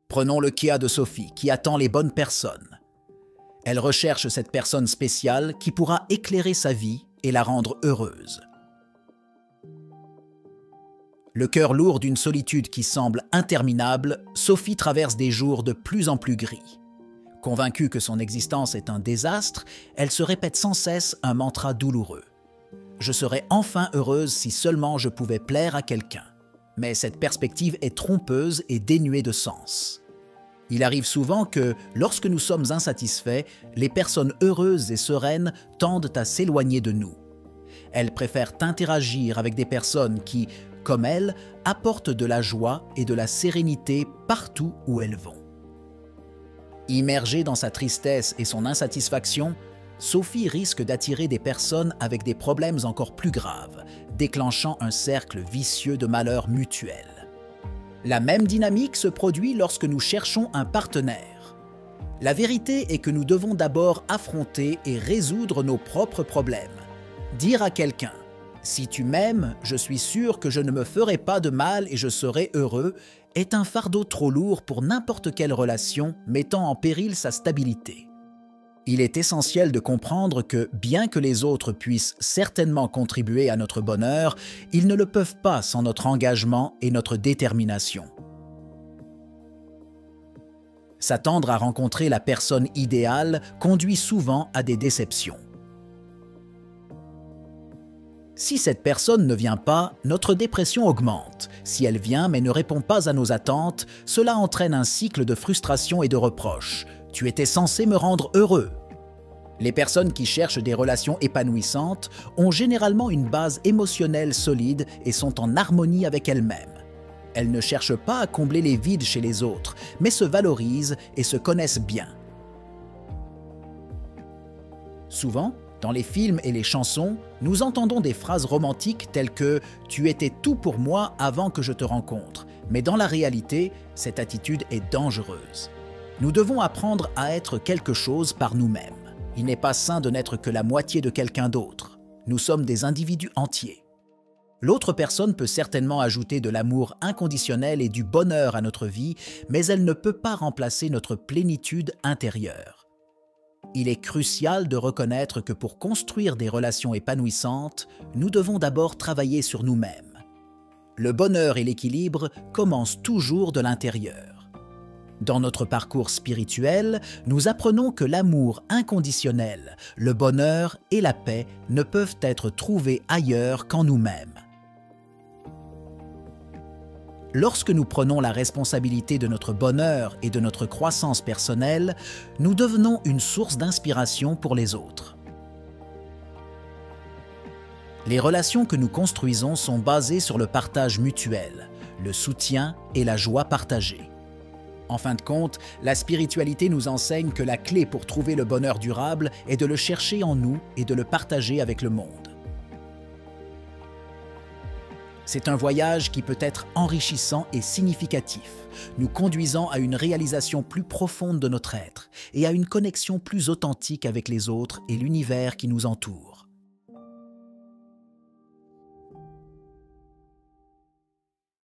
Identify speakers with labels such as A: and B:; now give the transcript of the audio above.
A: Prenons le cas de Sophie, qui attend les bonnes personnes. Elle recherche cette personne spéciale qui pourra éclairer sa vie et la rendre heureuse. Le cœur lourd d'une solitude qui semble interminable, Sophie traverse des jours de plus en plus gris. Convaincue que son existence est un désastre, elle se répète sans cesse un mantra douloureux. « Je serais enfin heureuse si seulement je pouvais plaire à quelqu'un. » Mais cette perspective est trompeuse et dénuée de sens. Il arrive souvent que, lorsque nous sommes insatisfaits, les personnes heureuses et sereines tendent à s'éloigner de nous. Elles préfèrent interagir avec des personnes qui, comme elles, apportent de la joie et de la sérénité partout où elles vont. Immergée dans sa tristesse et son insatisfaction, Sophie risque d'attirer des personnes avec des problèmes encore plus graves, déclenchant un cercle vicieux de malheur mutuel. La même dynamique se produit lorsque nous cherchons un partenaire. La vérité est que nous devons d'abord affronter et résoudre nos propres problèmes. Dire à quelqu'un « Si tu m'aimes, je suis sûr que je ne me ferai pas de mal et je serai heureux » est un fardeau trop lourd pour n'importe quelle relation mettant en péril sa stabilité. Il est essentiel de comprendre que, bien que les autres puissent certainement contribuer à notre bonheur, ils ne le peuvent pas sans notre engagement et notre détermination. S'attendre à rencontrer la personne idéale conduit souvent à des déceptions. Si cette personne ne vient pas, notre dépression augmente. Si elle vient mais ne répond pas à nos attentes, cela entraîne un cycle de frustration et de reproches. « Tu étais censé me rendre heureux ». Les personnes qui cherchent des relations épanouissantes ont généralement une base émotionnelle solide et sont en harmonie avec elles-mêmes. Elles ne cherchent pas à combler les vides chez les autres, mais se valorisent et se connaissent bien. Souvent, dans les films et les chansons, nous entendons des phrases romantiques telles que « Tu étais tout pour moi avant que je te rencontre », mais dans la réalité, cette attitude est dangereuse. Nous devons apprendre à être quelque chose par nous-mêmes. Il n'est pas sain de n'être que la moitié de quelqu'un d'autre. Nous sommes des individus entiers. L'autre personne peut certainement ajouter de l'amour inconditionnel et du bonheur à notre vie, mais elle ne peut pas remplacer notre plénitude intérieure. Il est crucial de reconnaître que pour construire des relations épanouissantes, nous devons d'abord travailler sur nous-mêmes. Le bonheur et l'équilibre commencent toujours de l'intérieur. Dans notre parcours spirituel, nous apprenons que l'amour inconditionnel, le bonheur et la paix ne peuvent être trouvés ailleurs qu'en nous-mêmes. Lorsque nous prenons la responsabilité de notre bonheur et de notre croissance personnelle, nous devenons une source d'inspiration pour les autres. Les relations que nous construisons sont basées sur le partage mutuel, le soutien et la joie partagée. En fin de compte, la spiritualité nous enseigne que la clé pour trouver le bonheur durable est de le chercher en nous et de le partager avec le monde. C'est un voyage qui peut être enrichissant et significatif, nous conduisant à une réalisation plus profonde de notre être et à une connexion plus authentique avec les autres et l'univers qui nous entoure.